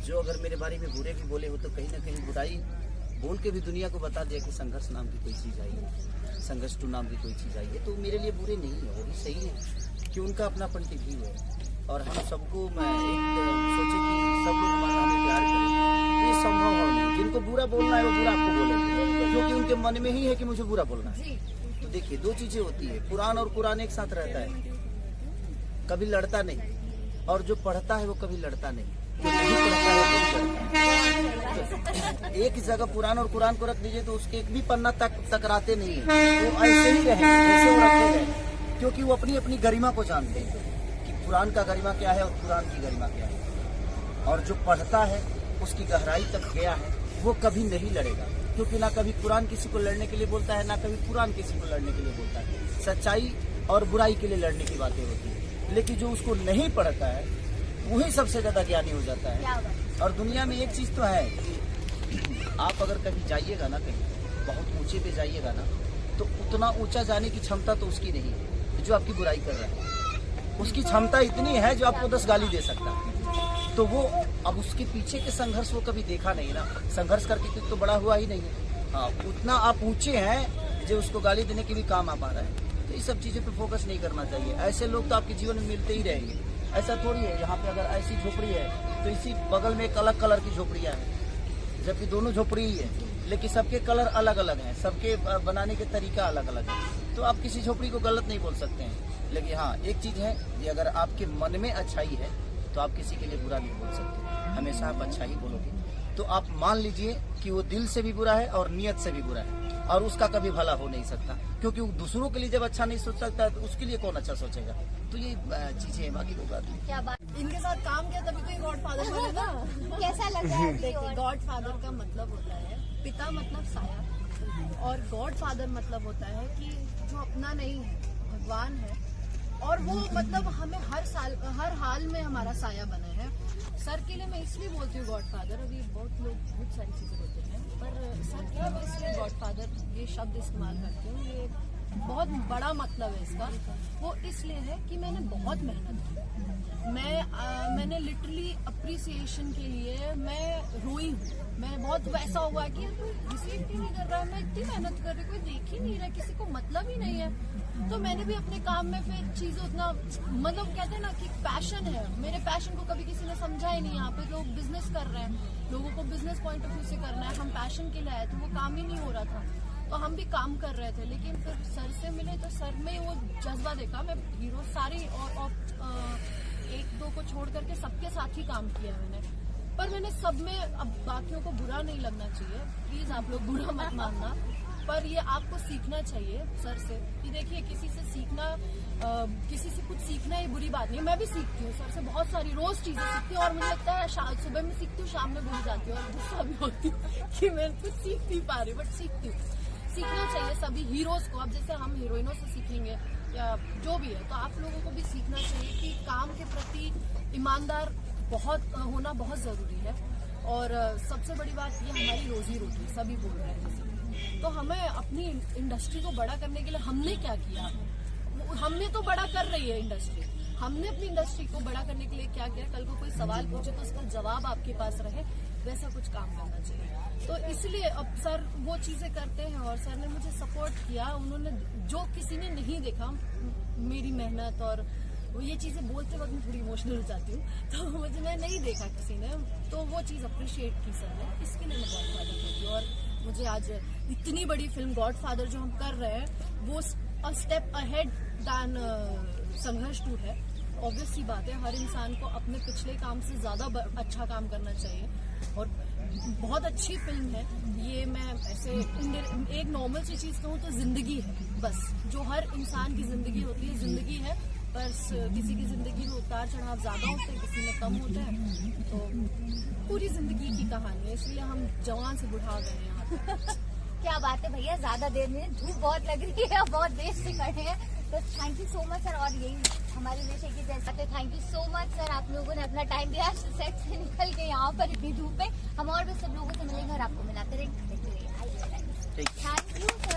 जो अगर मेरे बारे में बुरे भी बोले हो तो कहीं ना कहीं बुराई बोल के भी दुनिया को बता दिया कि संघर्ष नाम की कोई चीज़ आई है, संघर्ष टू नाम की कोई चीज़ आई है, तो मेरे लिए बुरे नहीं है, वो भी सही है कि उनका अपना पॉइंट ऑफ व्यू है। और हम सबको मैं एक सोचे कि सब लोग हमें प्यार करें, ये संभव हो नहीं। जिनको बुरा बोलना है वो बुरा आपको बोलेंगे, क्योंकि उनके मन में ही है कि मुझे बुरा बोलना है। तो देखिए, दो चीजें होती है, कुरान और कुरान एक साथ रहता है, कभी लड़ता नहीं। और जो पढ़ता है वो कभी लड़ता नहीं, जो नहीं पढ़ता है वो लड़ता है। एक जगह कुरान और कुरान को रख दीजिए तो उसके एक भी पन्ना तक टकराते नहीं है, वो ऐसे ही रहेंगे जैसे वो रखे गए, क्योंकि वो अपनी अपनी गरिमा को जानते हैं कि कुरान का गरिमा क्या है और कुरान की गरिमा क्या है। और जो पढ़ता है उसकी गहराई तक गया है, वो कभी नहीं लड़ेगा, क्योंकि ना कभी कुरान किसी को लड़ने के लिए बोलता है, ना कभी कुरान किसी को लड़ने के लिए बोलता है। सच्चाई और बुराई के लिए लड़ने की बातें होती है, लेकिन जो उसको नहीं पढ़ता है वही सबसे ज्यादा ज्ञानी हो जाता है। और दुनिया में एक चीज तो है कि आप अगर कभी जाइएगा ना, कहीं बहुत ऊंचे पे जाइएगा ना, तो उतना ऊंचा जाने की क्षमता तो उसकी नहीं है जो आपकी बुराई कर रहा है। उसकी क्षमता इतनी है जो आपको 10 गाली दे सकता है। तो वो अब उसके पीछे के संघर्ष वो कभी देखा नहीं ना, संघर्ष करके तो बड़ा हुआ ही नहीं है। हाँ, उतना आप ऊंचे हैं जो उसको गाली देने के भी काम आ पा रहा है। तो ये सब चीजों पे फोकस नहीं करना चाहिए। ऐसे लोग तो आपके जीवन में मिलते ही रहेंगे। ऐसा थोड़ी है यहाँ पे अगर ऐसी झोपड़ी है तो इसी बगल में एक अलग कलर की झोपड़ियाँ हैं, जबकि दोनों झोपड़ी ही है, लेकिन सबके कलर अलग अलग हैं, सबके बनाने के तरीका अलग अलग है। तो आप किसी झोपड़ी को गलत नहीं बोल सकते हैं। लेकिन हाँ, एक चीज है कि अगर आपके मन में अच्छाई है तो आप किसी के लिए बुरा नहीं बोल सकते, हमेशा आप अच्छा ही बोलोगे। तो आप मान लीजिए कि वो दिल से भी बुरा है और नियत से भी बुरा है, और उसका कभी भला हो नहीं सकता, क्योंकि वो दूसरों के लिए जब अच्छा नहीं सोच सकता तो उसके लिए कौन अच्छा सोचेगा। तो ये चीजें हैं, बाकी कोई बात नहीं। क्या बात, इनके साथ काम किया तभी तो ये गॉडफादर बने ना। कैसा लग रहा है? देखिए, गॉडफादर का मतलब होता है पिता, मतलब साया, और गॉडफादर मतलब होता है कि जो अपना नहीं है, भगवान है, और वो मतलब हमें हर हाल में हमारा साया बना है। सर के लिए मैं इसलिए बोलती हूँ गॉडफादर, अभी बहुत लोग बहुत सारी चीजें बोलते हैं, पर सर के लिए मैं इसलिए गॉडफादर ये शब्द इस्तेमाल करती हूँ। ये बहुत बड़ा मतलब है इसका। वो इसलिए है कि मैंने बहुत मेहनत की। मैंने लिटरली अप्रिसिएशन के लिए मैं रोई हूँ। मैं बहुत वैसा हुआ कि कोई रिसीव क्यों नहीं कर रहा है, मैं इतनी मेहनत कर रही, कोई देख ही नहीं रहा, किसी को मतलब ही नहीं है। तो मैंने भी अपने काम में फिर चीजें उतना, मतलब कहते हैं ना कि पैशन है, मेरे पैशन को कभी किसी ने समझा ही नहीं। यहाँ पे लोग बिजनेस कर रहे हैं, लोगों को बिजनेस पॉइंट ऑफ व्यू से करना है, हम पैशन के लिए आए थे, वो काम ही नहीं हो रहा था। तो हम भी काम कर रहे थे, लेकिन फिर सर से मिले तो सर में वो जज्बा देखा। मैं हीरो सारी और एक दो को छोड़ करके सबके साथ ही काम किया मैंने, पर मैंने सब में, अब बाकियों को बुरा नहीं लगना चाहिए, प्लीज आप लोग बुरा मत मानना, पर ये आपको सीखना चाहिए सर से कि देखिए, किसी से सीखना, किसी से कुछ सीखना ये बुरी बात नहीं। मैं भी सीखती हूँ सर से बहुत सारी, रोज चीजें सीखती हूँ, और मुझे लगता है सुबह में सीखती हूँ, शाम में भूल जाती हूँ, और गुस्सा भी होती हूँ कि मैं कुछ सीख नहीं पा रही, बट सीखती हूँ। सीखना चाहिए सभी हीरोज को। अब जैसे हम हीरोइनों से सीखेंगे या जो भी है, तो आप लोगों को भी सीखना चाहिए कि काम के प्रति ईमानदार होना बहुत जरूरी है। और सबसे बड़ी बात ये, हमारी रोजी रोटी, सभी बोल रहे हैं, तो हमें अपनी इंडस्ट्री को बड़ा करने के लिए हमने क्या किया? हमने तो बड़ा कर रही है इंडस्ट्री, हमने अपनी इंडस्ट्री को बड़ा करने के लिए क्या किया? कल को कोई सवाल पूछे तो उसका जवाब आपके पास रहे, वैसा कुछ काम करना चाहिए। तो इसलिए अब सर वो चीजें करते हैं, और सर ने मुझे सपोर्ट किया। उन्होंने, जो किसी ने नहीं देखा मेरी मेहनत, और ये चीजें बोलते वक्त मैं थोड़ी इमोशनल हो जाती हूँ, तो मुझे मैं नहीं देखा किसी ने, तो वो चीज अप्रिशिएट की सर ने, इसके लिए मैं गॉडफादर कहती हूँ। और मुझे आज इतनी बड़ी फिल्म गॉडफादर जो हम कर रहे हैं, वो स्टेप अहेड दैन संघर्ष 2 है। ऑब्वियस सी बात है, हर इंसान को अपने पिछले काम से ज्यादा अच्छा काम करना चाहिए, और बहुत अच्छी फिल्म है ये। मैं ऐसे एक नॉर्मल सी चीज कहूँ तो जिंदगी है, बस जो हर इंसान की जिंदगी होती है, जिंदगी है, बस किसी की जिंदगी में उतार चढ़ाव ज्यादा होते हैं, किसी में कम होते हैं, तो पूरी जिंदगी की कहानी है, इसलिए हम जवान से बुढ़ा गए हैं यहाँ। क्या बात है भैया, ज्यादा देर नहीं, धूप बहुत लग रही है, बहुत देर से खड़े हैं, तो thank you so much sir. और यही हमारे देश की जैसा, thank you so much sir, आप लोगों ने अपना टाइम दिया सेट से निकल के यहाँ पर इतनी धूप में। हम और भी सब लोगों से मिलेंगे और आपको मिलाते रहेंगे। Thank you sir.